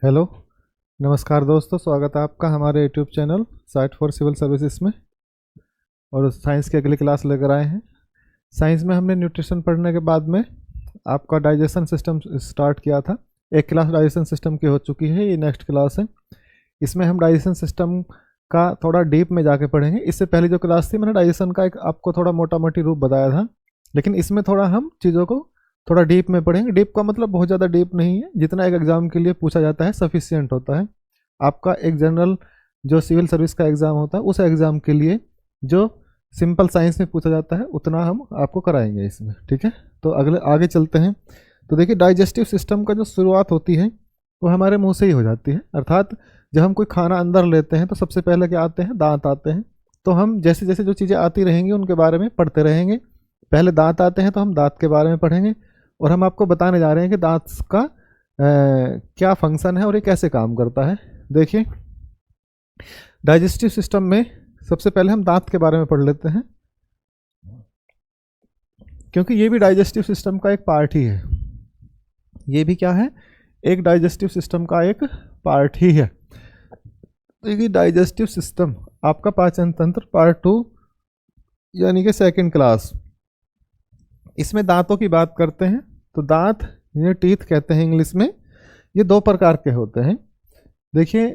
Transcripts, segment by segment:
Hello, नमस्कार दोस्तों। स्वागत है आपका हमारे YouTube channel site for civil services में। और साइंस की अगली क्लास लेकर आए हैं। साइंस में हमने न्यूट्रिशन पढ़ने के बाद में आपका डाइजेशन सिस्टम स्टार्ट किया था। एक क्लास डाइजेशन सिस्टम की हो चुकी है, ये नेक्स्ट क्लास है। इसमें हम डाइजेशन सिस्टम का थोड़ा डीप में जाके पढ़ेंगे। इससे पहले जो क्लास थी मैंने डाइजेशन का एक आपको थोड़ा मोटा मोटी रूप बताया था, लेकिन इसमें थोड़ा हम चीज़ों को थोड़ा डीप में पढ़ेंगे। डीप का मतलब बहुत ज़्यादा डीप नहीं है, जितना एक एग्ज़ाम के लिए पूछा जाता है सफिशियंट होता है। आपका एक जनरल जो सिविल सर्विस का एग्ज़ाम होता है उस एग्ज़ाम के लिए जो सिंपल साइंस में पूछा जाता है उतना हम आपको कराएंगे इसमें, ठीक है। तो आगे चलते हैं। तो देखिए, डाइजेस्टिव सिस्टम का जो शुरुआत होती है वो हमारे मुंह से ही हो जाती है। अर्थात जब हम कोई खाना अंदर लेते हैं तो सबसे पहले क्या आते हैं? दांत आते हैं। तो हम जैसे जैसे जो चीज़ें आती रहेंगी उनके बारे में पढ़ते रहेंगे। पहले दांत आते हैं तो हम दांत के बारे में पढ़ेंगे, और हम आपको बताने जा रहे हैं कि दांत का क्या फंक्शन है और ये कैसे काम करता है। देखिए, डाइजेस्टिव सिस्टम में सबसे पहले हम दांत के बारे में पढ़ लेते हैं, क्योंकि ये भी डाइजेस्टिव सिस्टम का एक पार्ट ही है। ये भी क्या है? एक डाइजेस्टिव सिस्टम का एक पार्ट ही है। देखिए, डाइजेस्टिव सिस्टम आपका पाचन तंत्र पार्ट 2 यानी कि सेकंड क्लास। इसमें दांतों की बात करते हैं तो दांत, ये टीथ कहते हैं इंग्लिश में, ये दो प्रकार के होते हैं। देखिए,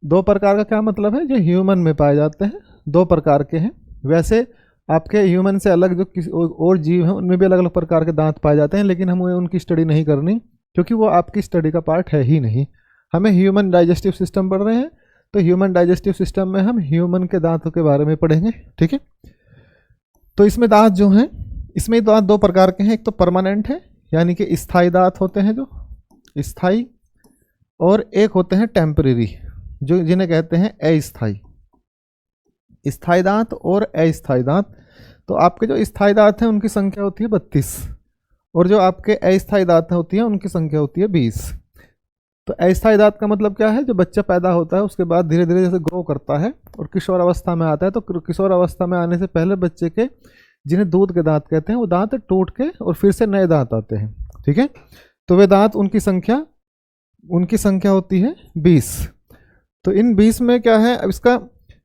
दो प्रकार का क्या मतलब है? जो ह्यूमन में पाए जाते हैं दो प्रकार के हैं। वैसे आपके ह्यूमन से अलग जो किसी और जीव हैं उनमें भी अलग अलग प्रकार के दांत पाए जाते हैं, लेकिन हमें उनकी स्टडी नहीं करनी, क्योंकि वो आपकी स्टडी का पार्ट है ही नहीं। हमें ह्यूमन डाइजेस्टिव सिस्टम पढ़ रहे हैं, तो ह्यूमन डाइजेस्टिव सिस्टम में हम ह्यूमन के दांतों के बारे में पढ़ेंगे, ठीक है। तो इसमें दांत जो हैं, इसमें दांत दो प्रकार के हैं। एक तो परमानेंट है, यानी कि स्थायी दांत होते हैं जो स्थायी, और एक होते हैं टेम्परेरी, जो जिन्हें कहते हैं अस्थायी। स्थायी दांत और अस्थायी दांत। तो आपके जो स्थायी दांत हैं उनकी संख्या होती है 32, और जो आपके अस्थायी दांत होती है उनकी संख्या होती है 20। तो अस्थायी दांत का मतलब क्या है? जो बच्चा पैदा होता है उसके बाद धीरे धीरे जैसे ग्रो करता है और किशोर अवस्था में आता है, तो किशोर अवस्था में आने से पहले बच्चे के, जिन्हें दूध के दांत कहते हैं, वो दांत टूट के और फिर से नए दांत आते हैं, ठीक है। तो वे दांत उनकी संख्या होती है 20। तो इन 20 में क्या है? अब इसका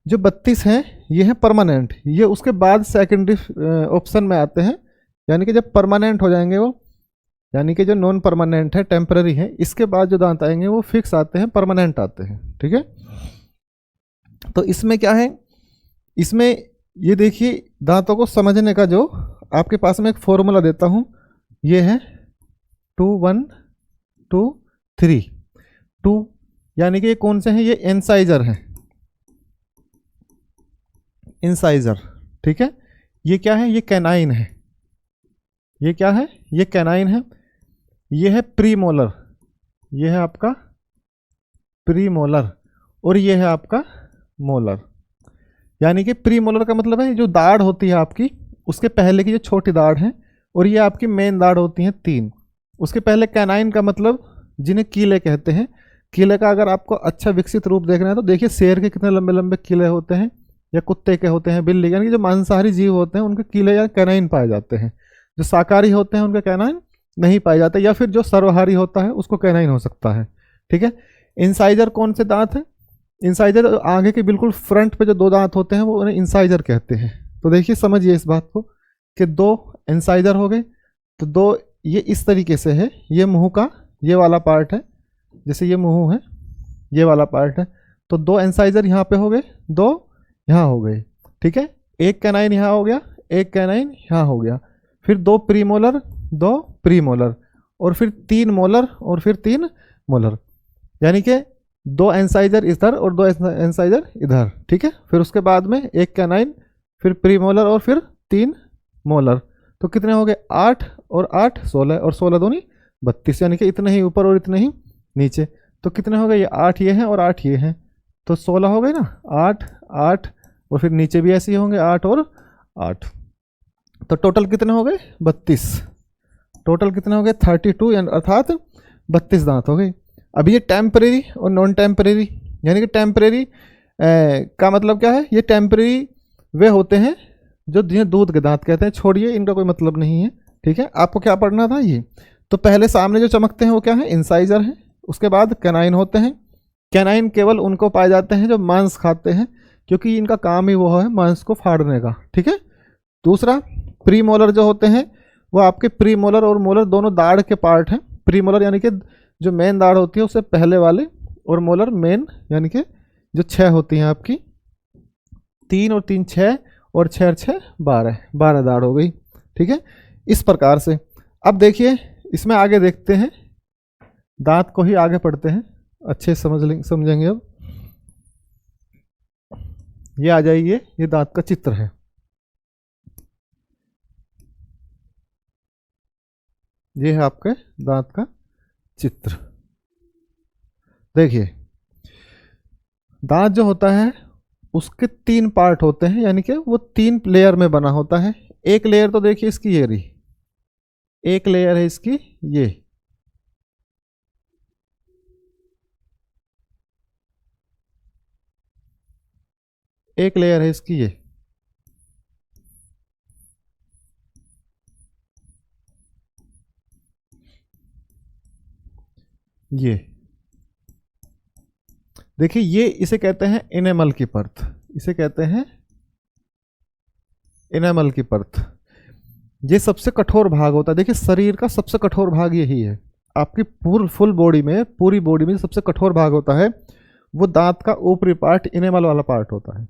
जो 32 है ये है परमानेंट। ये उसके बाद सेकेंडरी ऑप्शन में आते हैं, यानी कि जब परमानेंट हो जाएंगे वो, यानी कि जो नॉन परमानेंट है, टेम्पररी है, इसके बाद जो दांत आएंगे वो फिक्स आते हैं, परमानेंट आते हैं, ठीक है। तो इसमें क्या है? इसमें ये देखिए, दांतों को समझने का जो आपके पास में एक फॉर्मूला देता हूं, ये है 2 1 2 3 2, यानी कि ये कौन से हैं? ये इंसाइजर हैं, इंसाइजर, ठीक है। ये क्या है? ये कैनाइन है। ये क्या है? ये कैनाइन है। ये है प्रीमोलर, ये है आपका प्रीमोलर, और ये है आपका मोलर। यानी कि प्रीमोलर का मतलब है जो दाढ़ होती है आपकी, उसके पहले की जो छोटी दाढ़ है, और ये आपकी मेन दाढ़ होती है 3। उसके पहले कैनाइन का मतलब जिन्हें कीले कहते हैं। कीले का अगर आपको अच्छा विकसित रूप देखना है तो देखिए, शेर के कितने लंबे लंबे कीले होते हैं, या कुत्ते के होते हैं, बिल्ली, यानी कि जो मांसाहारी जीव होते हैं उनके कीले या कैनाइन पाए जाते हैं। जो शाकाहारी होते हैं उनके कैनाइन नहीं पाए जाते, या फिर जो सर्वहारी होता है उसको कैनाइन हो सकता है, ठीक है। इंसाइजर कौन से दांत है? इंसाइजर आगे के बिल्कुल फ्रंट पे जो दो दांत होते हैं वो उन्हें इंसाइजर कहते हैं। तो देखिए, समझिए इस बात को कि दो इंसाइजर हो गए, तो दो ये इस तरीके से है। ये मुंह का ये वाला पार्ट है, जैसे ये मुंह है, ये वाला पार्ट है, तो दो इंसाइजर यहाँ पे हो गए, दो यहाँ हो गए, ठीक है। एक कैनाइन यहाँ हो गया, एक कैनाइन यहाँ हो गया, फिर दो प्रीमोलर, दो प्रीमोलर, और फिर 3 मोलर, और फिर 3 मोलर, यानी कि 2 इंसाइजर इधर और 2 इंसाइजर इधर, ठीक है। फिर उसके बाद में एक कैनाइन, फिर प्रीमोलर, और फिर 3 मोलर। तो कितने हो गए? 8 और 8 16, और 16 दूनी 32, यानी कि इतने ही ऊपर और इतने ही नीचे। तो कितने हो गए? ये 8 ये हैं और 8 ये हैं, तो 16 हो गए ना। 8 8, और फिर नीचे भी ऐसे ही होंगे 8 और 8। तो टोटल कितने हो गए? 32। टोटल कितने हो गए? 32, अर्थात 32 दांत हो गए। अब ये टेम्परेरी और नॉन टेम्परेरी, यानी कि टेम्परेरी का मतलब क्या है? ये टेम्परेरी वे होते हैं जो जिन्हें दूध के दांत कहते हैं। छोड़िए, इनका कोई मतलब नहीं है, ठीक है। आपको क्या पढ़ना था? ये तो पहले सामने जो चमकते हैं वो क्या है? इंसाइजर हैं, उसके बाद कैनाइन होते हैं। कैनाइन केवल उनको पाए जाते हैं जो मांस खाते हैं, क्योंकि इनका काम ही वो है मांस को फाड़ने का, ठीक है। दूसरा, प्रीमोलर जो होते हैं वो आपके प्रीमोलर और मोलर दोनों दाढ़ के पार्ट हैं। प्रीमोलर यानी कि जो मेन दाढ़ होती है उससे पहले वाले, और मोलर मेन यानी कि जो 6 होती हैं आपकी, 3 और 3 6 और 6 और 6 12, 12 दाढ़ हो गई, ठीक है। इस प्रकार से अब देखिए इसमें आगे देखते हैं, दांत को ही आगे पढ़ते हैं, अच्छे समझेंगे। अब ये आ जाइए, ये दांत का चित्र है। ये है आपके दांत का चित्र। देखिए दांत जो होता है उसके 3 पार्ट होते हैं, यानी कि वो 3 लेयर में बना होता है। एक लेयर तो देखिए इसकी ये रही, एक लेयर है इसकी ये, एक लेयर है इसकी ये देखिए, ये इसे कहते हैं इनेमल की परत, इसे कहते हैं इनेमल की परत। ये सबसे कठोर भाग होता है। देखिए शरीर का सबसे कठोर भाग यही है, आपकी फुल बॉडी में, पूरी बॉडी में सबसे कठोर भाग होता है वो दांत का ऊपरी पार्ट, इनेमल वाला पार्ट होता है।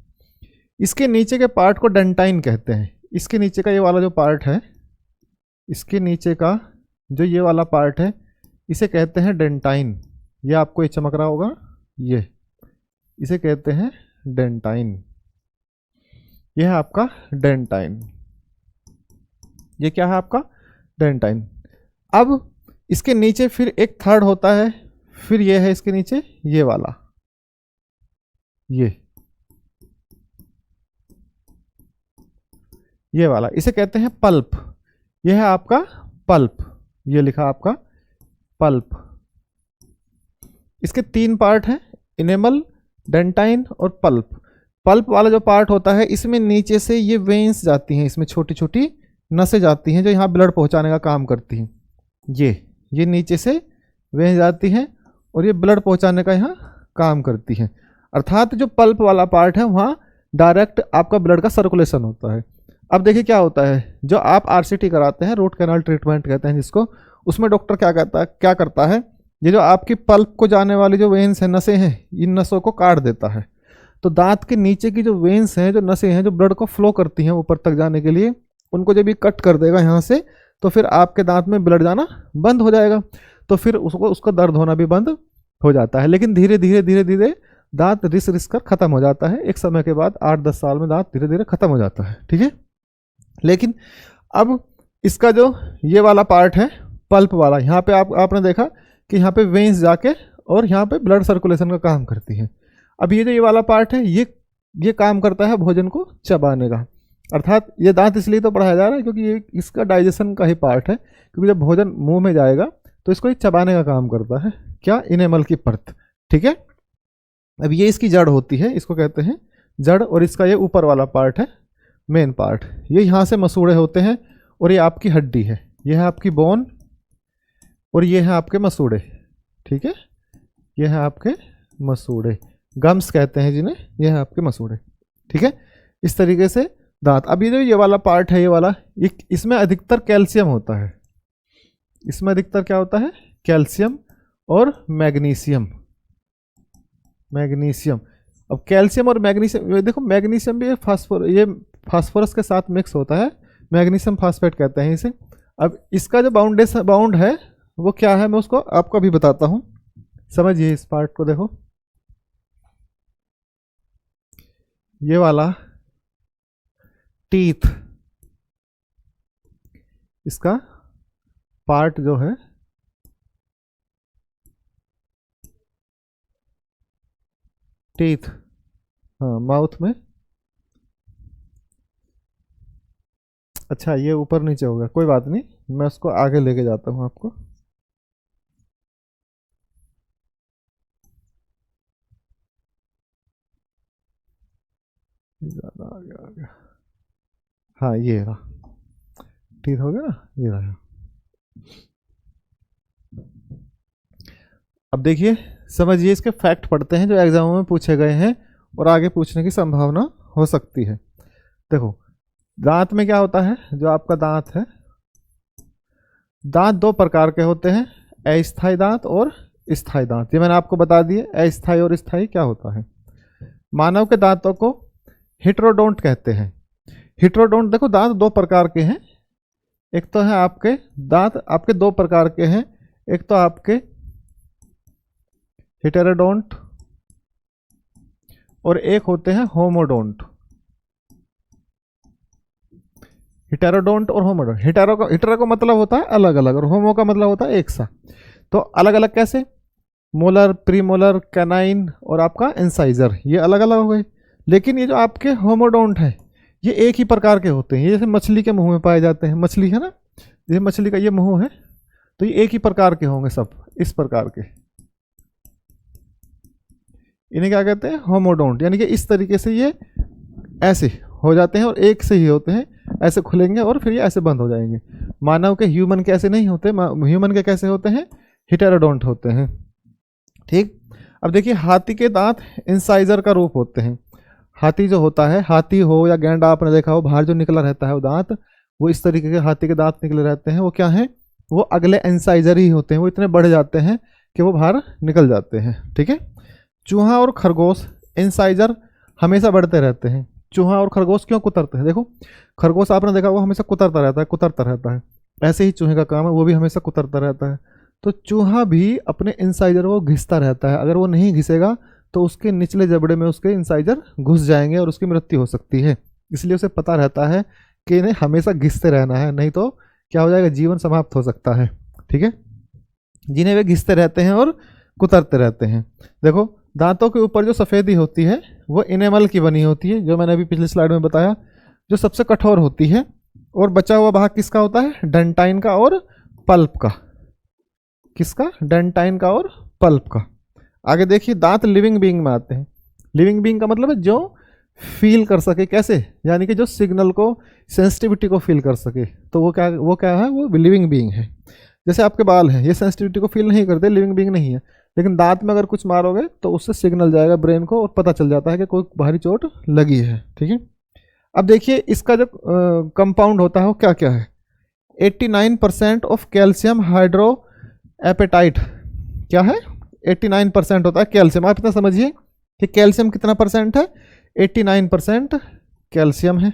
इसके नीचे के पार्ट को डेंटाइन कहते हैं। इसके नीचे का ये वाला जो पार्ट है, इसके नीचे का जो ये वाला पार्ट है इसे कहते हैं डेंटाइन। ये आपको ये चमक रहा होगा, ये इसे कहते हैं डेंटाइन। यह है आपका डेंटाइन। ये क्या है आपका डेंटाइन। अब इसके नीचे फिर एक थर्ड होता है, फिर ये है इसके नीचे ये वाला, ये वाला इसे कहते हैं पल्प। यह है आपका पल्प, ये लिखा आपका पल्प। इसके 3 पार्ट हैं, इनेमल, डेंटाइन और पल्प। पल्प वाला जो पार्ट होता है इसमें नीचे से ये वेन्स जाती हैं, इसमें छोटी छोटी नसें जाती हैं जो यहाँ ब्लड पहुँचाने का काम करती हैं। ये नीचे से वेन्स जाती हैं और ये ब्लड पहुँचाने का यहाँ काम करती हैं। अर्थात जो पल्प वाला पार्ट है वहाँ डायरेक्ट आपका ब्लड का सर्कुलेशन होता है। अब देखिए क्या होता है, जो आप आरसीटी कराते हैं, रूट कैनाल ट्रीटमेंट कहते हैं जिसको, उसमें डॉक्टर क्या करता है, ये जो आपकी पल्प को जाने वाली जो वेन्स हैं, नसें हैं, इन नसों को काट देता है। तो दांत के नीचे की जो वेन्स हैं, जो नसें हैं, जो ब्लड को फ्लो करती हैं ऊपर तक जाने के लिए, उनको जब ये कट कर देगा यहाँ से, तो फिर आपके दांत में ब्लड जाना बंद हो जाएगा। तो फिर उसका दर्द होना भी बंद हो जाता है। लेकिन धीरे धीरे दांत रिस कर खत्म हो जाता है। एक समय के बाद 8-10 साल में दांत धीरे धीरे खत्म हो जाता है, ठीक है। लेकिन अब इसका जो ये वाला पार्ट है पल्प वाला, यहाँ पे आपने देखा कि यहाँ पे वेन्स जाके और यहाँ पे ब्लड सर्कुलेशन का काम करती है। अब ये जो ये वाला पार्ट है ये काम करता है भोजन को चबाने का। अर्थात ये दांत इसलिए तो पढ़ाया जा रहा है क्योंकि ये इसका डाइजेशन का ही पार्ट है, क्योंकि जब भोजन मुंह में जाएगा तो इसको ये चबाने का काम करता है। क्या, इनेमल की परत, ठीक है। अब ये इसकी जड़ होती है, इसको कहते हैं जड़, और इसका ये ऊपर वाला पार्ट है मेन पार्ट। ये यहाँ से मसूड़े होते हैं और ये आपकी हड्डी है, ये है आपकी बोन और ये है आपके मसूड़े, ठीक है। ये है आपके मसूड़े, गम्स कहते हैं जिन्हें, ये है आपके मसूड़े, ठीक है। इस तरीके से दांत। अब ये जो ये वाला पार्ट है, ये वाला, इसमें अधिकतर कैल्शियम होता है। इसमें अधिकतर क्या होता है, कैल्शियम और मैग्नीशियम। मैग्नीशियम, अब कैल्शियम और मैग्नीशियम, देखो मैग्नीशियम भी फास्फोरस के साथ मिक्स होता है, मैग्नीशियम फास्फेट कहते हैं इसे। अब इसका जो बाउंड है वो क्या है, मैं उसको आपको अभी बताता हूँ, समझिए इस पार्ट को। देखो ये वाला टीथ, इसका पार्ट जो है टीथ, हाँ माउथ में, अच्छा ये ऊपर नीचे हो गया, कोई बात नहीं, मैं उसको आगे लेके जाता हूँ आपको। ज़्यादा आ गया, हाँ ये रहा टीथ, हो गया ना, ये रहा। अब देखिए समझिए, इसके फैक्ट पढ़ते हैं जो एग्जामों में पूछे गए हैं और आगे पूछने की संभावना हो सकती है। देखो दांत में क्या होता है, जो आपका दांत है, दांत दो प्रकार के होते हैं, अस्थायी दांत और स्थायी दांत। ये मैंने आपको बता दिए अस्थायी और स्थायी क्या होता है। मानव के दांतों को हेटेरोडोंट कहते हैं। हेटेरोडोंट देखो दांत दो प्रकार के हैं, एक तो है आपके दांत आपके दो प्रकार के हैं, एक तो आपके हेटेरोडोंट और एक होते हैं होमोडोंट। हेटेरोडोंट और होमोडोंट, हेटेरो का मतलब होता है अलग अलग और होमो का मतलब होता है एक सा। तो अलग अलग कैसे, मोलर, प्रीमोलर, कैनाइन और आपका इंसाइजर, ये अलग अलग हो गए। लेकिन ये जो आपके होमोडोंट है ये एक ही प्रकार के होते हैं। ये जैसे मछली के मुंह में पाए जाते हैं, मछली है ना, ये मछली का ये मुंह है, तो ये एक ही प्रकार के होंगे सब, इस प्रकार के, इन्हें क्या कहते हैं, होमोडोंट। यानी कि इस तरीके से ये ऐसे हो जाते हैं और एक से ही होते हैं, ऐसे खुलेंगे और फिर ये ऐसे बंद हो जाएंगे। मानव के, ह्यूमन के ऐसे नहीं होते, ह्यूमन के कैसे होते हैं, हेटेरोडोंट होते हैं। ठीक। अब देखिए हाथी के दांत इंसाइजर का रूप होते हैं। हाथी जो होता है, हाथी हो या गैंडा, आपने देखा हो बाहर जो निकला रहता है वो दांत, वो इस तरीके के हाथी के दांत निकले रहते हैं। वो क्या है, वो अगले इंसाइजर ही होते हैं, वो इतने बढ़ जाते हैं कि वो बाहर निकल जाते हैं। ठीक है। चूहा और खरगोश इंसाइजर हमेशा बढ़ते रहते हैं। चूहा और खरगोश क्यों कुतरते हैं, देखो खरगोश आपने देखा वो हमेशा कुतरता रहता है, ऐसे ही चूहे का काम है, वो भी हमेशा कुतरता रहता है। तो चूहा भी अपने इंसाइजर को घिसता रहता है, अगर वो नहीं घिसेगा तो उसके निचले जबड़े में उसके इंसाइजर घुस जाएंगे और उसकी मृत्यु हो सकती है। इसलिए उसे पता रहता है कि इन्हें हमेशा घिसते रहना है, नहीं तो क्या हो जाएगा, जीवन समाप्त हो सकता है। ठीक है। जिन्हें वे घिसते रहते हैं और कुतरते रहते हैं। देखो दांतों के ऊपर जो सफ़ेदी होती है वो इनेमल की बनी होती है, जो मैंने अभी पिछले स्लाइड में बताया, जो सबसे कठोर होती है। और बचा हुआ भाग किसका होता है, डेंटाइन का और पल्प का। किसका, डेंटाइन का और पल्प का। आगे देखिए दांत लिविंग बीइंग में आते हैं। लिविंग बीइंग का मतलब है जो फील कर सके, कैसे, यानी कि जो सिग्नल को, सेंसिटिविटी को फील कर सके, तो वो क्या है, वो लिविंग बीइंग है। जैसे आपके बाल हैं, ये सेंसिटिविटी को फील नहीं करते, लिविंग बीइंग नहीं है। लेकिन दांत में अगर कुछ मारोगे तो उससे सिग्नल जाएगा ब्रेन को और पता चल जाता है कि कोई भारी चोट लगी है। ठीक है। अब देखिए इसका जो कंपाउंड होता है वो क्या क्या है। 89% ऑफ कैल्शियम हाइड्रो एपेटाइट क्या है, 89% होता है कैल्शियम। आप इतना समझिए कि कैल्शियम कितना परसेंट है, 89% कैल्शियम है।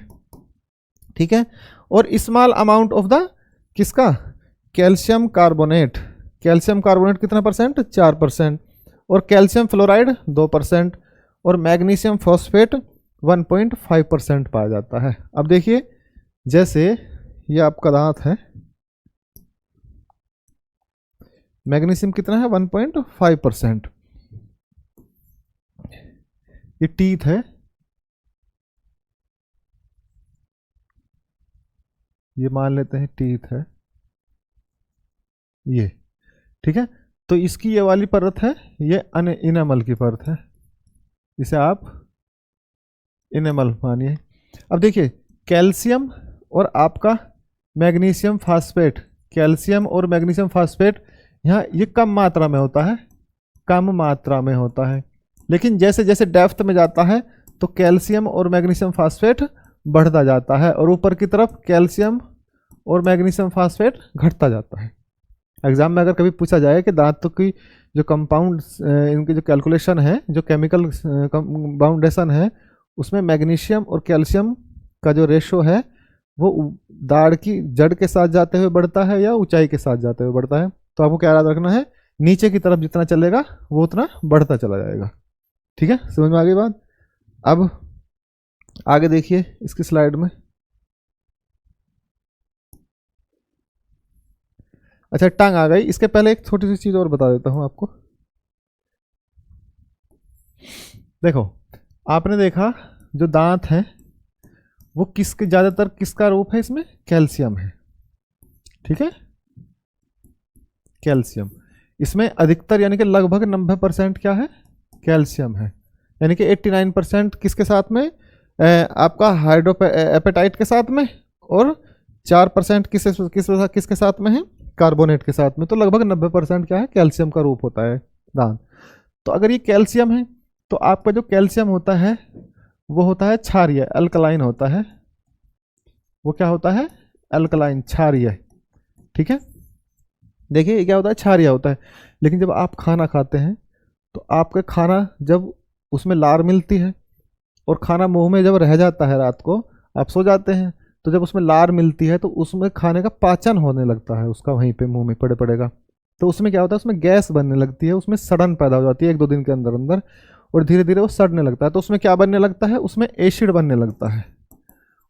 ठीक है। और स्मॉल अमाउंट ऑफ द किसका, कैल्शियम कार्बोनेट। कैल्शियम कार्बोनेट कितना परसेंट, 4%। और कैल्शियम फ्लोराइड 2%। और मैग्नीशियम फॉस्फेट 1.5% पाया जाता है। अब देखिए जैसे ये आपका दांत है, मैग्नीशियम कितना है, 1.5%। ये टीथ है, ये मान लेते हैं टीथ है ये। ठीक है। तो इसकी ये वाली परत है, ये इनेमल की परत है, इसे आप इनेमल मानिए। अब देखिए कैल्शियम और आपका मैग्नीशियम फास्फेट, कैल्शियम और मैग्नीशियम फास्फेट यहाँ ये कम मात्रा में होता है, कम मात्रा में होता है। लेकिन जैसे जैसे डेप्थ में जाता है तो कैल्शियम और मैग्नीशियम फास्फेट बढ़ता जाता है और ऊपर की तरफ कैल्शियम और मैग्नीशियम फास्फेट घटता जाता है। एग्जाम में अगर कभी पूछा जाए कि दांतों की जो कंपाउंड, इनकी जो कैलकुलेशन है, जो केमिकल बाउंडेशन है, उसमें मैग्नीशियम और कैल्शियम का जो रेशो है वो दाढ़ की जड़ के साथ जाते हुए बढ़ता है या ऊंचाई के साथ जाते हुए बढ़ता है। तो आपको क्या याद रखना है, नीचे की तरफ जितना चलेगा वो उतना बढ़ता चला जाएगा। ठीक है, समझ में आ गई बात। अब आगे देखिए इसकी स्लाइड में। अच्छा टांग आ गई, इसके पहले एक छोटी सी चीज और बता देता हूं आपको। देखो आपने देखा जो दांत है वो किसके ज्यादातर किसका रूप है, इसमें कैल्शियम है। ठीक है, कैल्शियम इसमें अधिकतर यानी कि लगभग 90% क्या है, कैल्शियम है। यानी कि 89% किसके साथ में, आपका हाइड्रो एपेटाइट के साथ में, और 4% किसके साथ में है, कार्बोनेट के साथ में। तो लगभग 90% क्या है, कैल्शियम का रूप होता है। दांत। तो अगर ये कैल्शियम है तो आपका जो कैल्शियम होता है वो होता है क्षारीय, अल्कलाइन होता है। वो क्या होता है? अल्कलाइन, क्षारीय। ठीक है, देखिए ये क्या होता है? क्षारीय होता है। लेकिन जब आप खाना खाते हैं तो आपका खाना जब उसमें लार मिलती है और खाना मुंह में जब रह जाता है, रात को आप सो जाते हैं तो जब उसमें लार मिलती है तो उसमें खाने का पाचन होने लगता है उसका, वहीं पे मुंह में पड़ेगा। तो उसमें क्या होता है? उसमें गैस बनने लगती है, उसमें सड़न पैदा हो जाती है 1-2 दिन के अंदर अंदर, और धीरे धीरे वो सड़ने लगता है। तो उसमें क्या बनने लगता है? उसमें एसिड बनने लगता है।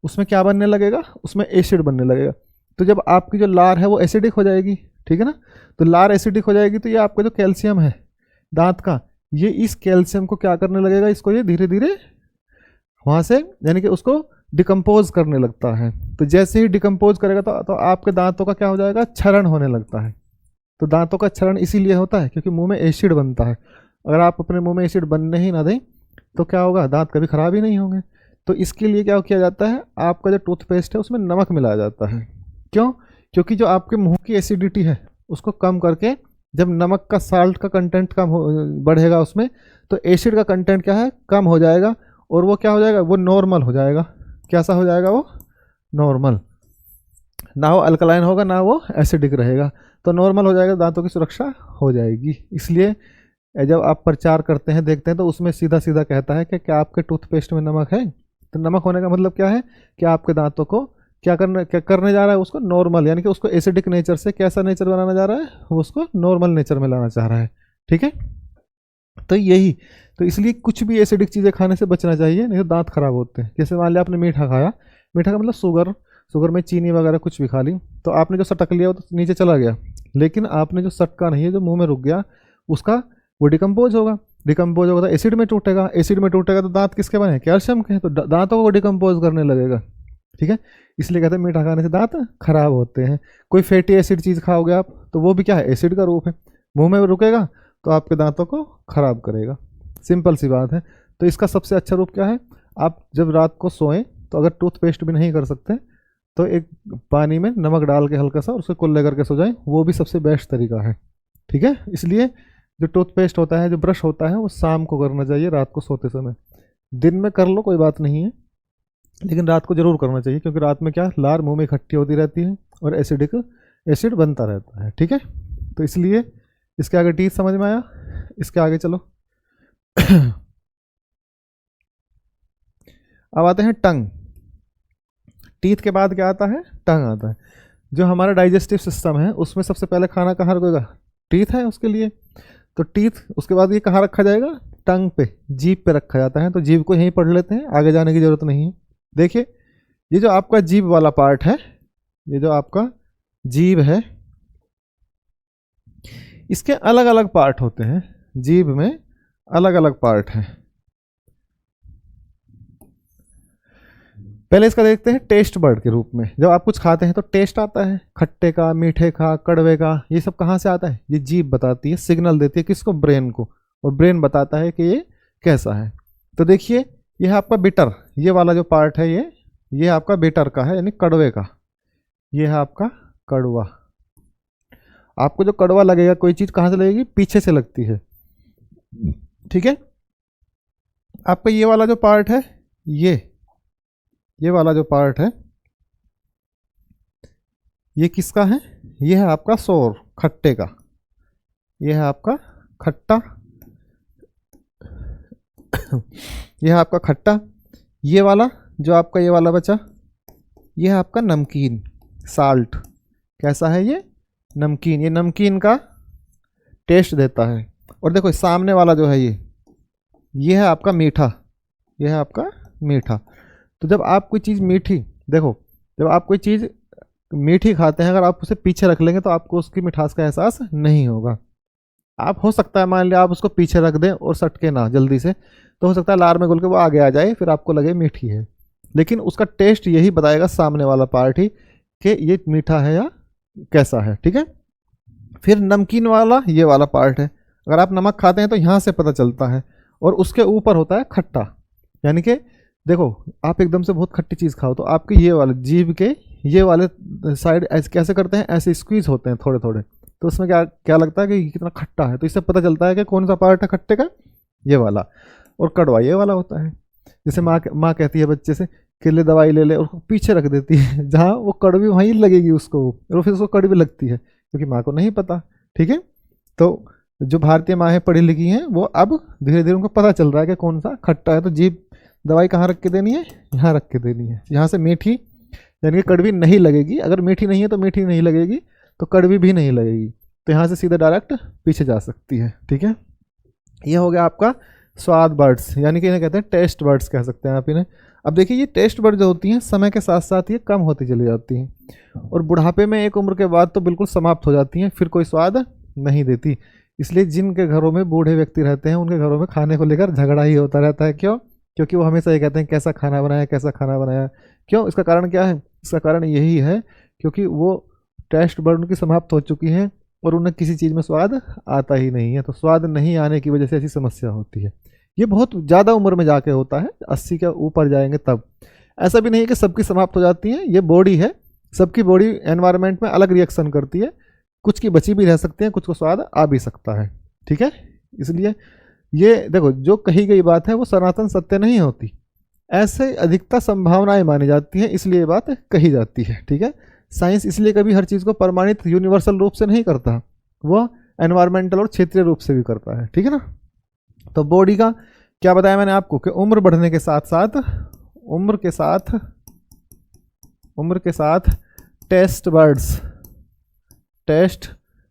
उसमें क्या बनने लगेगा? उसमें एसिड बनने लगेगा। तो जब आपकी जो लार है वो एसिडिक हो जाएगी, ठीक है ना? तो लार एसिडिक हो जाएगी तो ये आपका जो कैल्शियम है दांत का, ये इस कैल्शियम को क्या करने लगेगा? इसको ये धीरे धीरे वहाँ से यानी कि उसको डिकम्पोज करने लगता है। तो जैसे ही डिकम्पोज करेगा तो आपके दांतों का क्या हो जाएगा? क्षरण होने लगता है। तो दांतों का क्षरण इसीलिए होता है क्योंकि मुंह में एसिड बनता है। अगर आप अपने मुंह में एसिड बनने ही ना दें तो क्या होगा? दांत कभी खराब ही नहीं होंगे। तो इसके लिए क्या किया जाता है? आपका जो टूथपेस्ट है उसमें नमक मिलाया जाता है। क्यों? क्योंकि जो आपके मुंह की एसिडिटी है उसको कम करके, जब नमक का, साल्ट का कंटेंट बढ़ेगा उसमें, तो एसिड का कंटेंट क्या है? कम हो जाएगा, और वो क्या हो जाएगा? वो नॉर्मल हो जाएगा। कैसा हो जाएगा? वो नॉर्मल, ना वो अल्कलाइन होगा ना वो एसिडिक रहेगा, तो नॉर्मल हो जाएगा, दांतों की सुरक्षा हो जाएगी। इसलिए जब आप प्रचार करते हैं, देखते हैं, तो उसमें सीधा सीधा कहता है कि क्या आपके टूथपेस्ट में नमक है? तो नमक होने का मतलब क्या है? कि आपके दांतों को क्या करने जा रहा है? उसको नॉर्मल, यानी कि उसको एसिडिक नेचर से कैसा नेचर बनाना जा रहा है? वो उसको नॉर्मल नेचर में लाना चाह रहा है। ठीक है, तो यही, तो इसलिए कुछ भी एसिडिक चीज़ें खाने से बचना चाहिए, नहीं तो दांत खराब होते हैं। जैसे मान लिया आपने मीठा खाया, मीठा का मतलब शुगर में चीनी वगैरह कुछ भी खा ली, तो आपने जो सटक लिया वो तो नीचे चला गया, लेकिन आपने जो सटका नहीं है, जो मुंह में रुक गया, उसका वो डिकम्पोज होगा तो एसिड में टूटेगा, तो दांत किसके बने? कैल्शियम के। तो दांतों को डिकम्पोज करने लगेगा। ठीक है, इसलिए कहते हैं मीठा खाने से दांत खराब होते हैं। कोई फैटी एसिड चीज़ खाओगे आप तो वो भी क्या है? एसिड का रूप है, मुंह में रुकेगा तो आपके दांतों को खराब करेगा। सिंपल सी बात है। तो इसका सबसे अच्छा रूप क्या है? आप जब रात को सोएं तो अगर टूथपेस्ट भी नहीं कर सकते तो एक पानी में नमक डाल के हल्का सा और उसको कुल्ले करके सो जाएं, वो भी सबसे बेस्ट तरीका है। ठीक है, इसलिए जो टूथपेस्ट होता है, जो ब्रश होता है, वो शाम को करना चाहिए, रात को सोते समय। दिन में कर लो कोई बात नहीं है, लेकिन रात को जरूर करना चाहिए, क्योंकि रात में क्या, लार मुंह में इकट्ठी होती रहती है और एसिड बनता रहता है। ठीक है, तो इसलिए इसके आगे टीथ समझ में आया। इसके आगे चलो। अब आते हैं टंग। टीथ के बाद क्या आता है? टंग आता है। जो हमारा डाइजेस्टिव सिस्टम है उसमें सबसे पहले खाना कहाँ रुकेगा? टीथ है उसके लिए। तो टीथ, उसके बाद ये कहाँ रखा जाएगा? टंग पे, जीभ पे रखा जाता है। तो जीभ को यहीं पढ़ लेते हैं, आगे जाने की जरूरत नहीं है। देखिए, ये जो आपका जीभ वाला पार्ट है, ये जो आपका जीभ है, इसके अलग अलग पार्ट होते हैं। जीभ में अलग अलग पार्ट हैं। पहले इसका देखते हैं टेस्ट बर्ड के रूप में। जब आप कुछ खाते हैं तो टेस्ट आता है, खट्टे का, मीठे का, कड़वे का, ये सब कहाँ से आता है? ये जीभ बताती है, सिग्नल देती है किसको? ब्रेन को, और ब्रेन बताता है कि ये कैसा है। तो देखिए, ये है आपका बिटर, ये वाला जो पार्ट है ये आपका बिटर का है, यानी कड़वे का। ये है आपका कड़वा। आपको जो कड़वा लगेगा कोई चीज़, कहाँ से लगेगी? पीछे से लगती है। ठीक है, आपका ये वाला जो पार्ट है, ये वाला जो पार्ट है, ये किसका है? ये है आपका सोर, खट्टे का। ये है आपका खट्टा। ये है आपका खट्टा। ये वाला जो आपका ये वाला बचा, ये है आपका नमकीन, साल्ट। कैसा है ये? नमकीन। ये नमकीन का टेस्ट देता है। और देखो सामने वाला जो है ये है आपका मीठा। ये है आपका मीठा। तो जब आप कोई चीज़ मीठी, देखो, जब आप कोई चीज़ मीठी खाते हैं, अगर आप उसे पीछे रख लेंगे तो आपको उसकी मिठास का एहसास नहीं होगा। आप, हो सकता है मान लिया आप उसको पीछे रख दें और सटके ना जल्दी से, तो हो सकता है लार में घुल के वो आगे आ जाए, फिर आपको लगे मीठी है। लेकिन उसका टेस्ट यही बताएगा, सामने वाला पार्ट ही, कि ये मीठा है या कैसा है। ठीक है, फिर नमकीन वाला ये वाला पार्ट है। अगर आप नमक खाते हैं तो यहाँ से पता चलता है। और उसके ऊपर होता है खट्टा, यानी कि देखो, आप एकदम से बहुत खट्टी चीज़ खाओ तो आपके ये वाले जीभ के ये वाले साइड ऐसे कैसे करते हैं? ऐसे स्क्वीज होते हैं थोड़े थोड़े, तो उसमें क्या क्या लगता है कि ये कितना खट्टा है, तो इससे पता चलता है कि कौन सा पार्ट है खट्टे का, ये वाला, और कड़वा ये वाला होता है। जैसे माँ कहती है बच्चे से कि ले दवाई ले ले, और उसको पीछे रख देती है जहाँ वो कड़वी वहीं लगेगी उसको, और फिर उसको कड़वी लगती है क्योंकि माँ को नहीं पता। ठीक है, तो जो भारतीय माँ है पढ़ी लिखी हैं वो अब धीरे धीरे उनको पता चल रहा है कि कौन सा खट्टा है, तो जीभ दवाई कहाँ रख के देनी है, यहाँ रख के देनी है। यहाँ से मीठी यानी कि कड़वी नहीं लगेगी, अगर मीठी नहीं है तो मीठी नहीं लगेगी, तो कड़वी भी नहीं लगेगी, तो यहाँ से सीधे डायरेक्ट पीछे जा सकती है। ठीक है, ये हो गया आपका स्वाद बर्ड्स, यानी कि इन्हें कहते हैं टेस्ट बर्ड्स कह सकते हैं आप इन्हें। अब देखिए ये टेस्ट बर्ड जो होती हैं समय के साथ साथ ये कम होती चली जाती हैं, और बुढ़ापे में एक उम्र के बाद तो बिल्कुल समाप्त हो जाती हैं, फिर कोई स्वाद नहीं देती। इसलिए जिनके घरों में बूढ़े व्यक्ति रहते हैं उनके घरों में खाने को लेकर झगड़ा ही होता रहता है। क्यों? क्योंकि वो हमेशा ये कहते हैं कैसा खाना बनाया, कैसा खाना बनाया। क्यों? इसका कारण क्या है? इसका कारण यही है क्योंकि वो टेस्ट बर्ड उनकी समाप्त हो चुकी हैं और उन्हें किसी चीज़ में स्वाद आता ही नहीं है, तो स्वाद नहीं आने की वजह से ऐसी समस्या होती है। ये बहुत ज़्यादा उम्र में जाके होता है, 80 के ऊपर जाएंगे तब। ऐसा भी नहीं है कि सबकी समाप्त हो जाती है, ये बॉडी है, सबकी बॉडी एनवायरनमेंट में अलग रिएक्शन करती है, कुछ की बची भी रह सकती है, कुछ को स्वाद आ भी सकता है। ठीक है, इसलिए ये देखो जो कही गई बात है वो सनातन सत्य नहीं होती, ऐसे अधिकता संभावनाएं मानी जाती हैं, इसलिए ये बात कही जाती है। ठीक है, साइंस इसलिए कभी हर चीज़ को प्रमाणित यूनिवर्सल रूप से नहीं करता, वो एनवायरमेंटल और क्षेत्रीय रूप से भी करता है। ठीक है ना, तो बॉडी का क्या बताया मैंने आपको कि उम्र बढ़ने के साथ साथ उम्र के साथ टेस्ट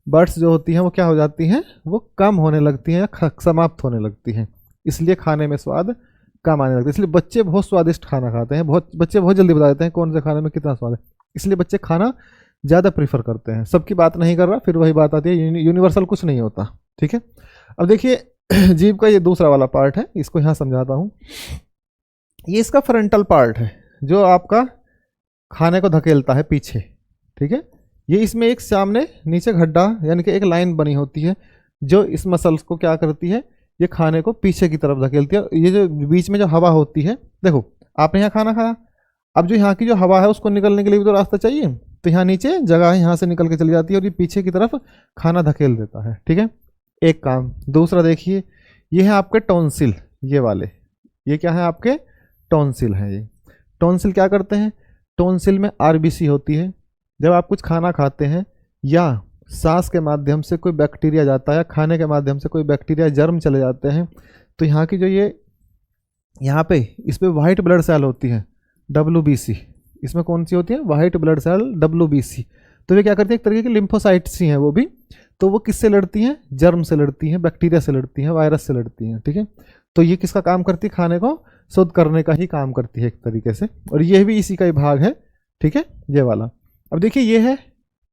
बर्ड्स जो होती हैं वो क्या हो जाती हैं, वो कम होने लगती हैं या समाप्त होने लगती हैं, इसलिए खाने में स्वाद कम आने लगता है। इसलिए बच्चे बहुत स्वादिष्ट खाना खाते हैं, बच्चे बहुत जल्दी बता देते हैं कौन से खाने में कितना स्वाद है, इसलिए बच्चे खाना ज़्यादा प्रीफर करते हैं। सबकी बात नहीं कर रहा, फिर वही बात आती है, यूनिवर्सल कुछ नहीं होता। ठीक है, अब देखिए जीभ का ये दूसरा वाला पार्ट है, इसको यहाँ समझाता हूँ। ये इसका फ्रंटल पार्ट है जो आपका खाने को धकेलता है पीछे। ठीक है, ये इसमें एक सामने नीचे गड्ढा यानी कि एक लाइन बनी होती है जो इस मसल्स को क्या करती है, ये खाने को पीछे की तरफ धकेलती है। ये जो बीच में जो हवा होती है, देखो आपने यहाँ खाना खाया, अब जो यहाँ की जो हवा है उसको निकलने के लिए भी तो रास्ता चाहिए, तो यहाँ नीचे जगह है, यहाँ से निकल के चली जाती है और ये पीछे की तरफ खाना धकेल देता है। ठीक है, एक काम। दूसरा देखिए, ये है आपके टॉन्सिल, ये वाले, ये क्या है आपके टॉन्सिल है। ये टॉन्सिल क्या करते हैं, टॉन्सिल में आरबीसी होती है। जब आप कुछ खाना खाते हैं या सांस के माध्यम से कोई बैक्टीरिया जाता है या खाने के माध्यम से कोई बैक्टीरिया जर्म चले जाते हैं, तो यहाँ की जो ये यहाँ पे इस पर वाइट ब्लड सेल होती है WBC, इसमें कौन सी होती है, वाइट ब्लड सेल WBC। तो ये क्या करती है, एक तरीके की लिम्फोसाइट्स ही हैं वो भी, तो वो किससे लड़ती हैं, जर्म से लड़ती हैं, बैक्टीरिया से लड़ती हैं, वायरस से लड़ती हैं। ठीक है, तो ये किसका काम करती है, खाने को शुद्ध करने का ही काम करती है एक तरीके से, और ये भी इसी का ही भाग है। ठीक है, ये वाला। अब देखिए ये है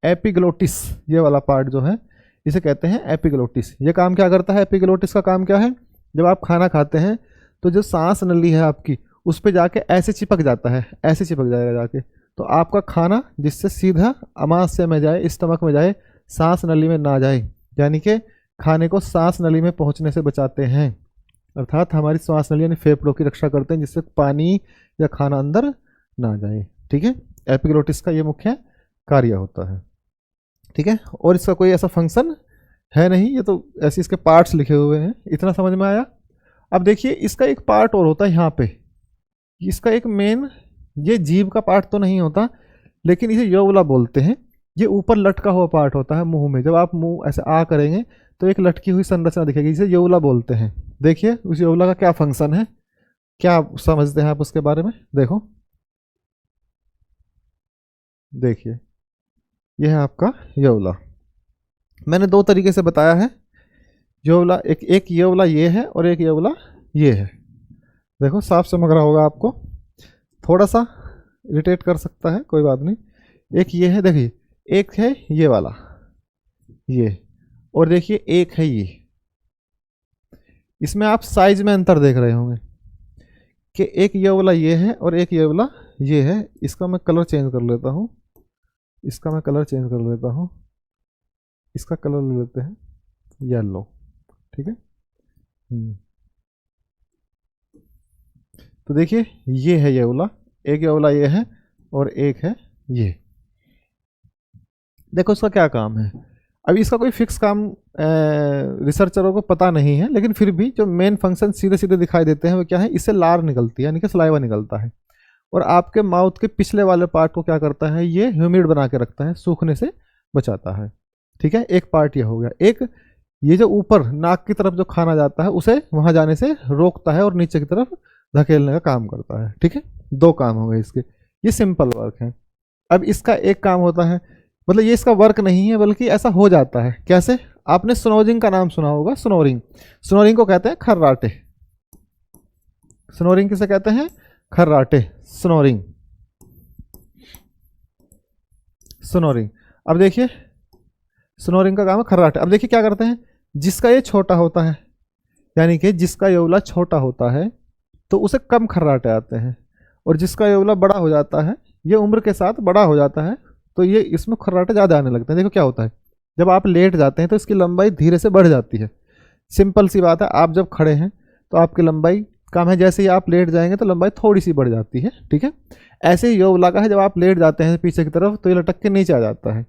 एपिग्लोटिस, ये वाला पार्ट जो है इसे कहते हैं एपिग्लोटिस। ये काम क्या करता है, एपिग्लोटिस का काम क्या है, जब आप खाना खाते हैं तो जो सांस नली है आपकी उस पर जाके ऐसे चिपक जाता है, ऐसे चिपक जाएगा जाके, तो आपका खाना जिससे सीधा आमाशय में जाए, स्टमक में जाए, सांस नली में ना जाए, यानी कि खाने को सांस नली में पहुंचने से बचाते हैं, अर्थात हमारी सांस नली यानी फेफड़ों की रक्षा करते हैं जिससे पानी या खाना अंदर ना जाए। ठीक है, एपिग्लोटिस का ये मुख्य कार्य होता है। ठीक है, और इसका कोई ऐसा फंक्शन है नहीं, ये तो ऐसे इसके पार्ट्स लिखे हुए हैं। इतना समझ में आया। अब देखिए इसका एक पार्ट और होता है यहाँ पे, इसका एक मेन, ये जीभ का पार्ट तो नहीं होता लेकिन इसे योवला बोलते हैं। ये ऊपर लटका हुआ पार्ट होता है मुंह में, जब आप मुंह ऐसे आ करेंगे तो एक लटकी हुई संरचना दिखेगी, जिसे योवला बोलते हैं। देखिए उस योवला का क्या फंक्शन है, क्या समझते हैं आप उसके बारे में, देखो देखिए यह है आपका योवला। मैंने दो तरीके से बताया है योवला, एक योवला ये है और एक योवला ये है। देखो साफ समझ रहा होगा आपको, थोड़ा सा इरिटेट कर सकता है, कोई बात नहीं। एक ये है, देखिए एक है ये वाला ये, और देखिए एक है ये। इसमें आप साइज में अंतर देख रहे होंगे कि एक ये वाला ये है और एक ये वाला ये है। इसका मैं कलर चेंज कर लेता हूँ, इसका मैं कलर चेंज कर लेता हूँ, इसका कलर ले लेते हैं येलो। ठीक है, तो देखिए ये है ये वाला, एक ये वाला ये है और एक है ये। देखो इसका क्या काम है। अब इसका कोई फिक्स काम रिसर्चरों को पता नहीं है, लेकिन फिर भी जो मेन फंक्शन सीधे सीधे दिखाई देते हैं वो क्या है, इससे लार निकलती है यानी कि सलाइवा निकलता है, और आपके माउथ के पिछले वाले पार्ट को क्या करता है, ये ह्यूमिड बना के रखता है, सूखने से बचाता है। ठीक है, एक पार्ट यह हो गया। एक ये जो ऊपर नाक की तरफ जो खाना जाता है उसे वहां जाने से रोकता है और नीचे की तरफ धकेलने का काम करता है। ठीक है, दो काम हो गए इसके, ये सिंपल वर्क है। अब इसका एक काम होता है, मतलब ये इसका वर्क नहीं है बल्कि ऐसा हो जाता है। कैसे? आपने स्नोरिंग का नाम सुना होगा। स्नोरिंग, स्नोरिंग को कहते हैं खर्राटे। स्नोरिंग किसे कहते हैं? खर्राटे। Snoring, snoring. अब देखिए स्नोरिंग का काम है खर्राटे। अब देखिए क्या करते हैं, जिसका ये छोटा होता है यानी कि जिसका योवला छोटा होता है तो उसे कम खर्राटे आते हैं, और जिसका योवला बड़ा हो जाता है, ये उम्र के साथ बड़ा हो जाता है, तो ये इसमें खर्राटे ज़्यादा आने लगते हैं। देखो क्या होता है, जब आप लेट जाते हैं तो इसकी लंबाई धीरे से बढ़ जाती है। सिंपल सी बात है, आप जब खड़े हैं तो आपकी लंबाई कम है, जैसे ही आप लेट जाएंगे तो लंबाई थोड़ी सी बढ़ जाती है। ठीक है, ऐसे ही योवला का है, जब आप लेट जाते हैं पीछे की तरफ तो ये लटक के नीचे आ जाता है।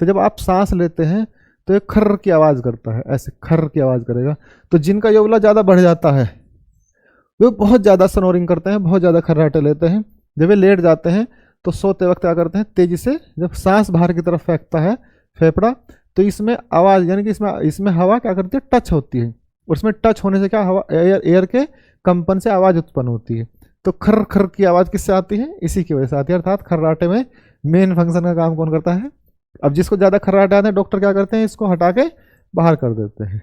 तो जब आप सांस लेते हैं तो ये खर्र की आवाज़ करता है, ऐसे खर्र की आवाज़ करेगा। तो जिनका योवला ज़्यादा बढ़ जाता है वो बहुत ज़्यादा स्नोरिंग करते हैं, बहुत ज़्यादा खर्राटे लेते हैं। जब वे लेट जाते हैं तो सोते वक्त क्या करते हैं, तेज़ी से जब सांस बाहर की तरफ फेंकता है फेफड़ा, तो इसमें आवाज़ यानी कि इसमें हवा क्या करती है, टच होती है, और इसमें टच होने से क्या, हवा एयर के कंपन से आवाज़ उत्पन्न होती है। तो खर्र खर्र की आवाज़ किससे आती है? इसी की वजह से आती है। अर्थात खर्राटे में मेन फंक्शन का काम कौन करता है? अब जिसको ज़्यादा खर्राटे आते हैं डॉक्टर क्या करते हैं, इसको हटा के बाहर कर देते हैं।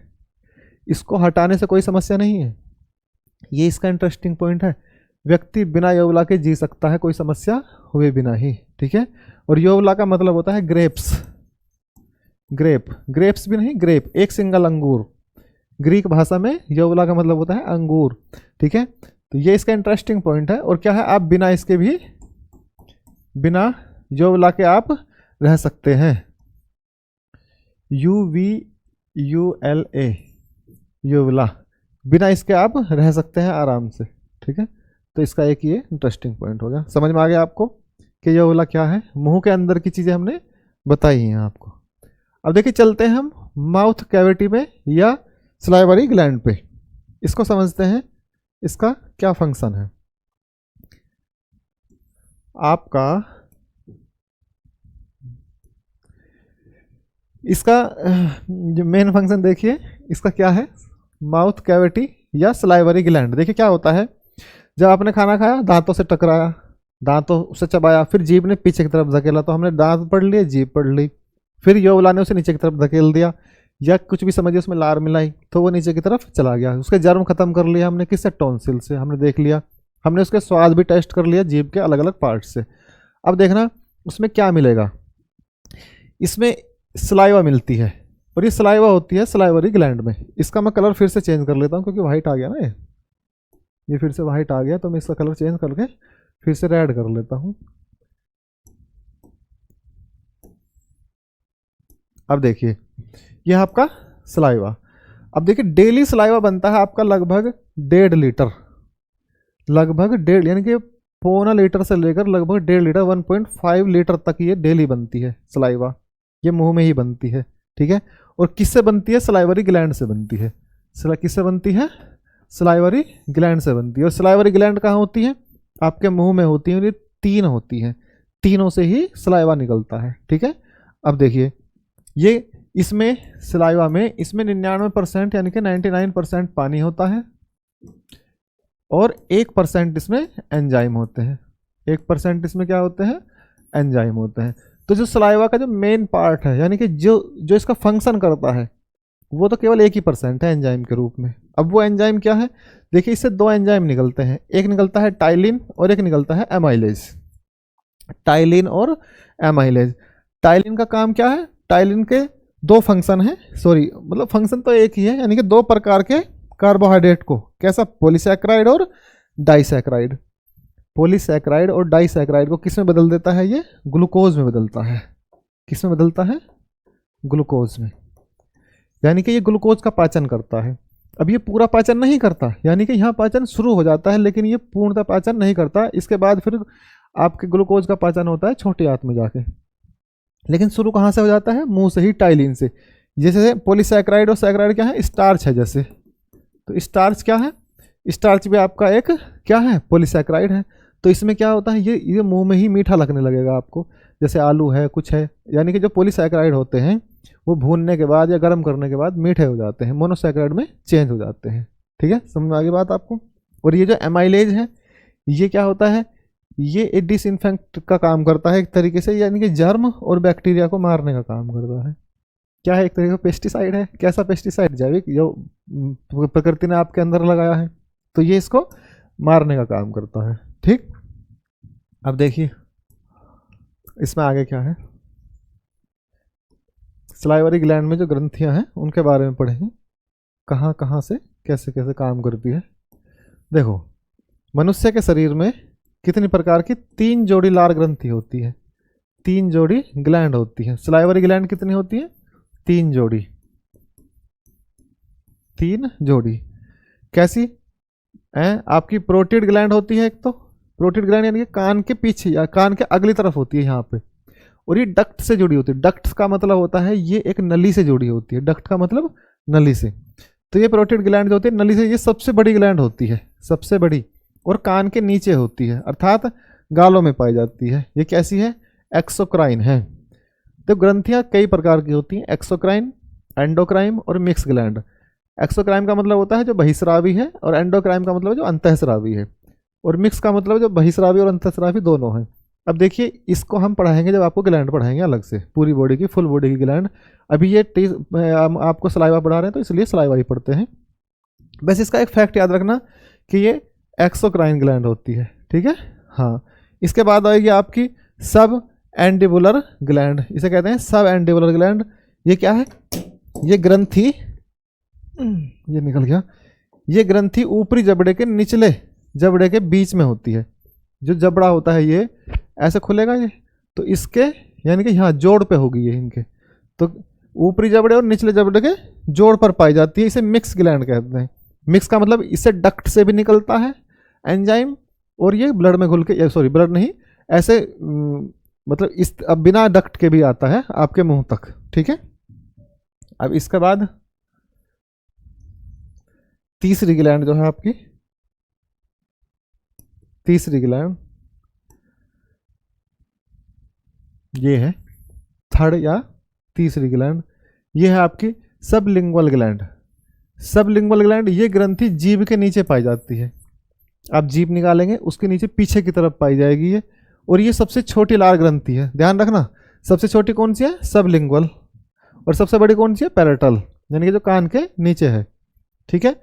इसको हटाने से कोई समस्या नहीं है, ये इसका इंटरेस्टिंग पॉइंट है। व्यक्ति बिना योवला के जी सकता है, कोई समस्या हुए बिना ही। ठीक है, और योवला का मतलब होता है ग्रेप्स। ग्रेप, ग्रेप्स भी नहीं, ग्रेप, एक सिंगल अंगूर। ग्रीक भाषा में योवला का मतलब होता है अंगूर। ठीक है, तो ये इसका इंटरेस्टिंग पॉइंट है। और क्या है, आप बिना इसके भी, बिना योवला के आप रह सकते हैं। UVULA, योवला, बिना इसके आप रह सकते हैं आराम से। ठीक है, तो इसका एक ये इंटरेस्टिंग पॉइंट हो गया। समझ में आ गया आपको कि योवला क्या है? मुंह के अंदर की चीज़ें हमने बताई हैं आपको। अब देखिए चलते हैं हम माउथ कैविटी में या सलाइवरी ग्लैंड पे, इसको समझते हैं, इसका क्या फंक्शन है। आपका इसका जो मेन फंक्शन देखिए, इसका क्या है, माउथ कैविटी या सलाइवरी ग्लैंड। देखिए क्या होता है, जब आपने खाना खाया, दांतों से टकराया, दांतों से चबाया, फिर जीभ ने पीछे की तरफ धकेला, तो हमने दांत पढ़ लिए, जीभ पढ़ ली। फिर योवला ने उसे नीचे की तरफ धकेल दिया, या कुछ भी समझिए उसमें लार मिलाई तो वो नीचे की तरफ चला गया। उसके जर्म खत्म कर लिया हमने, किससे? टॉन्सिल से। हमने देख लिया, हमने उसके स्वाद भी टेस्ट कर लिया जीभ के अलग अलग पार्ट से। अब देखना उसमें क्या मिलेगा, इसमें सलाइवा मिलती है, और ये सलाइवा होती है सलाइवरी ग्लैंड में। इसका मैं कलर फिर से चेंज कर लेता हूँ क्योंकि वाइट आ गया ना, ये फिर से वाइट आ गया, तो मैं इसका कलर चेंज करके फिर से रेड कर लेता हूँ। अब देखिए ये आपका सलाइवा। अब देखिए डेली सलाइवा बनता है आपका लगभग 1.5 लीटर, लगभग 1.5 यानी कि 0.25 लीटर से लेकर लगभग 1.5 लीटर 1.5 लीटर तक ये डेली बनती है सलाइवा। ये मुंह में ही बनती है। ठीक है, और किससे बनती है? सलाइवरी ग्लैंड से बनती है। किससे बनती है? सलाइवरी ग्लैंड से बनती है। और सलाइवरी ग्लैंड कहाँ होती है? आपके मुंह में होती है, ये 3 होती हैं, तीनों से ही सलाइवा निकलता है। ठीक है, अब देखिए ये इसमें सलाइवा में इसमें 99% यानी कि 99% पानी होता है, और 1% इसमें एंजाइम होते हैं। 1% इसमें क्या होते हैं? एंजाइम होते हैं। तो जो सलाइवा का जो मेन पार्ट है यानी कि जो इसका फंक्शन करता है वो तो केवल 1% है एंजाइम के रूप में। अब वो एंजाइम क्या है? देखिए इससे 2 एंजाइम निकलते हैं, एक निकलता है टाइलिन और एक निकलता है एमाइलेज। टाइलिन और एमाइलेज। टाइलिन का काम क्या है? टाइलिन के 2 फंक्शन हैं, सॉरी मतलब फंक्शन तो एक ही है, यानी कि 2 प्रकार के कार्बोहाइड्रेट को, कैसा? पॉलीसैकेराइड और डाइसैकेराइड। पॉलीसैकेराइड और डाइसैकेराइड को किस में बदल देता है? ये ग्लूकोज में बदलता है। किस में बदलता है? ग्लूकोज में। यानी कि ये ग्लूकोज का पाचन करता है। अब ये पूरा पाचन नहीं करता, यानी कि यहाँ पाचन शुरू हो जाता है लेकिन ये पूर्णतः पाचन नहीं करता। इसके बाद फिर आपके ग्लूकोज का पाचन होता है छोटी आंत में जाके। लेकिन शुरू कहाँ से हो जाता है, मुंह से ही, टाइलिन से। जैसे पॉलीसैकेराइड और सैकेराइड क्या है, स्टार्च है जैसे, तो स्टार्च क्या है, स्टार्च भी आपका एक क्या है, पॉलीसैकेराइड है। तो इसमें क्या होता है, ये मुंह में ही मीठा लगने लगेगा आपको, जैसे आलू है कुछ है, यानी कि जो पॉलीसैकेराइड होते हैं वो भूनने के बाद या गर्म करने के बाद मीठे हो जाते हैं, मोनोसैकेराइड में चेंज हो जाते हैं। ठीक है, समझ में आ गई बात आपको। और ये जो एमाइलेज है ये क्या होता है, ये डिसइंफेक्ट का काम करता है एक तरीके से, यानी कि जर्म और बैक्टीरिया को मारने का काम करता है। क्या है, एक तरीके का पेस्टिसाइड है। कैसा पेस्टिसाइड, जैविक, जो प्रकृति ने आपके अंदर लगाया है, तो ये इसको मारने का काम करता है। ठीक, अब देखिए इसमें आगे क्या है, सलाइवरी ग्लैंड में जो ग्रंथियां हैं उनके बारे में पढ़ेंगे, कहाँ कहाँ से कैसे कैसे काम करती है। देखो, मनुष्य के शरीर में कितनी प्रकार की, 3 जोड़ी लार ग्रंथि होती है, 3 जोड़ी ग्लैंड होती है। सलाइवरी ग्लैंड कितनी होती है, 3 जोड़ी, 3 जोड़ी। कैसी आपकी प्रोटीड ग्लैंड होती है एक, तो प्रोटीड ग्लैंड यानी कि कान के पीछे या कान के अगली तरफ होती है यहाँ पे, और ये डक्ट से जुड़ी होती है। डक्ट का मतलब होता है ये एक नली से जुड़ी होती है, डक्ट का मतलब नली से। तो ये प्रोटीड ग्लैंड जो होती है नली से, ये सबसे बड़ी ग्लैंड होती है, सबसे बड़ी, और कान के नीचे होती है, अर्थात गालों में पाई जाती है। ये कैसी है, एक्सोक्राइन है। तो ग्रंथियां कई प्रकार की होती हैं, एक्सोक्राइन, एंडोक्राइन और मिक्स ग्लैंड। एक्सोक्राइन का मतलब होता है जो बहिस्रावी है, और एंडोक्राइन का मतलब जो अंतःस्रावी है, और मिक्स का मतलब जो बहिस्रावी और अंतःस्रावी दोनों हैं। अब देखिए इसको हम पढ़ाएंगे जब आपको ग्लैंड पढ़ाएंगे अलग से, पूरी बॉडी की, फुल बॉडी की ग्लैंड। अभी ये हम आपको सलाइवा पढ़ा रहे हैं तो इसलिए सलाइवा ही पढ़ते हैं। बस इसका एक फैक्ट याद रखना कि ये एक्सोक्राइन ग्लैंड होती है। ठीक है, हाँ। इसके बाद आएगी आपकी सब एंडिबुलर ग्लैंड, इसे कहते हैं सब एंडिबुलर ग्लैंड। ये क्या है, ये ग्रंथि, ये निकल गया, ये ग्रंथि ऊपरी जबड़े के निचले जबड़े के बीच में होती है। जो जबड़ा होता है ये ऐसे खुलेगा ये, तो इसके यानी कि यहाँ जोड़ पे होगी ये इनके, तो ऊपरी जबड़े और निचले जबड़े के जोड़ पर पाई जाती है। इसे मिक्स ग्लैंड कहते हैं। मिक्स का मतलब इससे डक्ट से भी निकलता है एंजाइम, और ये ब्लड में घुल के, सॉरी ब्लड नहीं, ऐसे मतलब इस अब बिना डक्ट के भी आता है आपके मुंह तक। ठीक है, अब इसके बाद तीसरी ग्लैंड जो है आपकी, तीसरी ग्लैंड ये है, थर्ड या तीसरी ग्लैंड, ये है आपकी सबलिंगुअल ग्लैंड। सबलिंगुअल ग्लैंड ये ग्रंथि जीभ के नीचे पाई जाती है। आप जीभ निकालेंगे उसके नीचे पीछे की तरफ पाई जाएगी ये, और ये सबसे छोटी लार ग्रंथि है। ध्यान रखना, सबसे छोटी कौन सी है, सबलिंगुअल, और सबसे बड़ी कौन सी है, पैरेटल, यानी कि जो कान के नीचे है। ठीक है,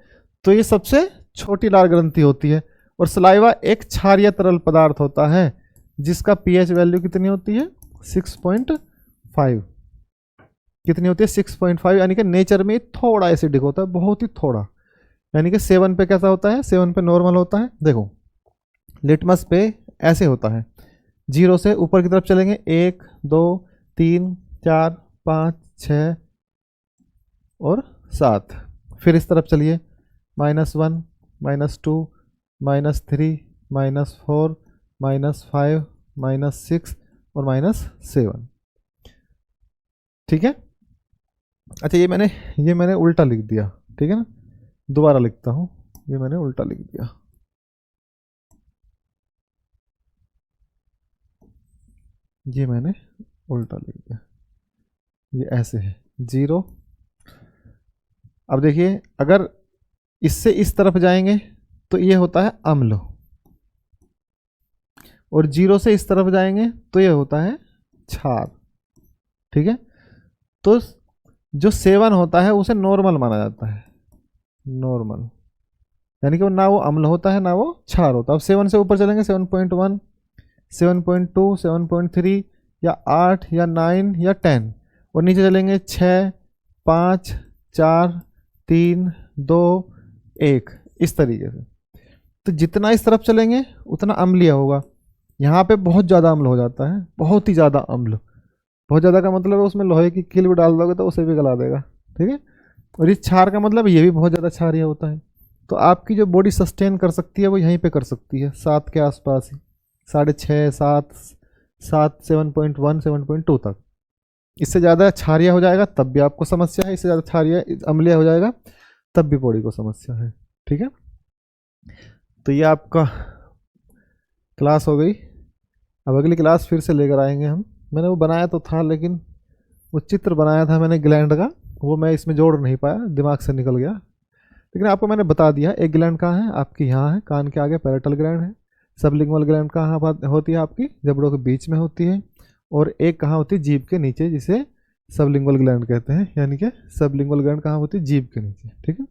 तो ये सबसे छोटी लार ग्रंथि होती है। और सलाइवा एक क्षारीय तरल पदार्थ होता है जिसका पीएच वैल्यू कितनी होती है, 6.5। कितनी होती है, 6.5, यानी कि नेचर में थोड़ा एसिडिक होता है, बहुत ही थोड़ा, यानी कि 7 पे कैसा होता है, 7 पे नॉर्मल होता है। देखो लिटमस पे ऐसे होता है, 0 से ऊपर की तरफ चलेंगे, 1 2 3 4 5 6 और 7, फिर इस तरफ चलिए, -1 -2 -3 -4 -5 -6 और -7। ठीक है, अच्छा ये मैंने उल्टा लिख दिया। ठीक है ना, दोबारा लिखता हूँ, ये मैंने उल्टा लिख दिया। ये मैंने उल्टा लिख दिया, ये ऐसे है 0। अब देखिए अगर इससे इस तरफ जाएंगे तो ये होता है अम्ल, और 0 से इस तरफ जाएंगे तो ये होता है क्षार। ठीक है, तो जो सेवन होता है उसे नॉर्मल माना जाता है, नॉर्मल, यानी कि वो ना वो अम्ल होता है ना वो क्षार होता है। अब 7 से ऊपर चलेंगे, 7.1 7.2 7.3 या 8 या 9 या 10, और नीचे चलेंगे 6 5 4 3 2 1, इस तरीके से। तो जितना इस तरफ चलेंगे उतना अम्लीय होगा। यहाँ पे बहुत ज़्यादा अम्ल हो जाता है, बहुत ही ज़्यादा अम्ल। बहुत ज़्यादा का मतलब है उसमें लोहे की कील भी डाल दोगे तो उसे भी गला देगा। ठीक है, और इस क्षार का मतलब ये भी बहुत ज़्यादा क्षारीय होता है। तो आपकी जो बॉडी सस्टेन कर सकती है वो यहीं पे कर सकती है, 7 के आसपास ही, 6.5 7 7 7.1 7.2 तक। इससे ज़्यादा क्षारीय हो जाएगा तब भी आपको समस्या है, इससे ज़्यादा क्षारीय अम्लीय हो जाएगा तब भी बॉडी को समस्या है। ठीक है, तो ये आपका क्लास हो गई। अब अगली क्लास फिर से लेकर आएंगे हम। मैंने वो बनाया तो था, लेकिन वो चित्र बनाया था मैंने ग्लैंड का, वो मैं इसमें जोड़ नहीं पाया, दिमाग से निकल गया। लेकिन आपको मैंने बता दिया एक ग्लैंड कहाँ है, आपकी यहाँ है, कान के आगे पैरेटल ग्लैंड है। सबलिंगुअल ग्लैंड कहाँ होती है, आपकी जबड़ों के बीच में होती है। और एक कहाँ होती है, जीभ के नीचे, जिसे सबलिंगुअल ग्लैंड कहते हैं। यानी कि सबलिंगुअल ग्लैंड कहाँ होती है, जीभ के नीचे। ठीक है,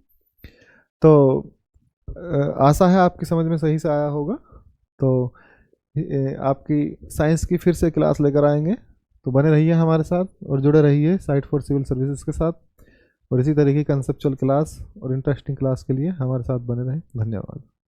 तो आशा है आपकी समझ में सही से आया होगा। तो आपकी साइंस की फिर से क्लास लेकर आएंगे, तो बने रहिए हमारे साथ और जुड़े रहिए साइट फॉर सिविल सर्विसेज के साथ। और इसी तरीके की कंसेप्चुअल क्लास और इंटरेस्टिंग क्लास के लिए हमारे साथ बने रहें। धन्यवाद।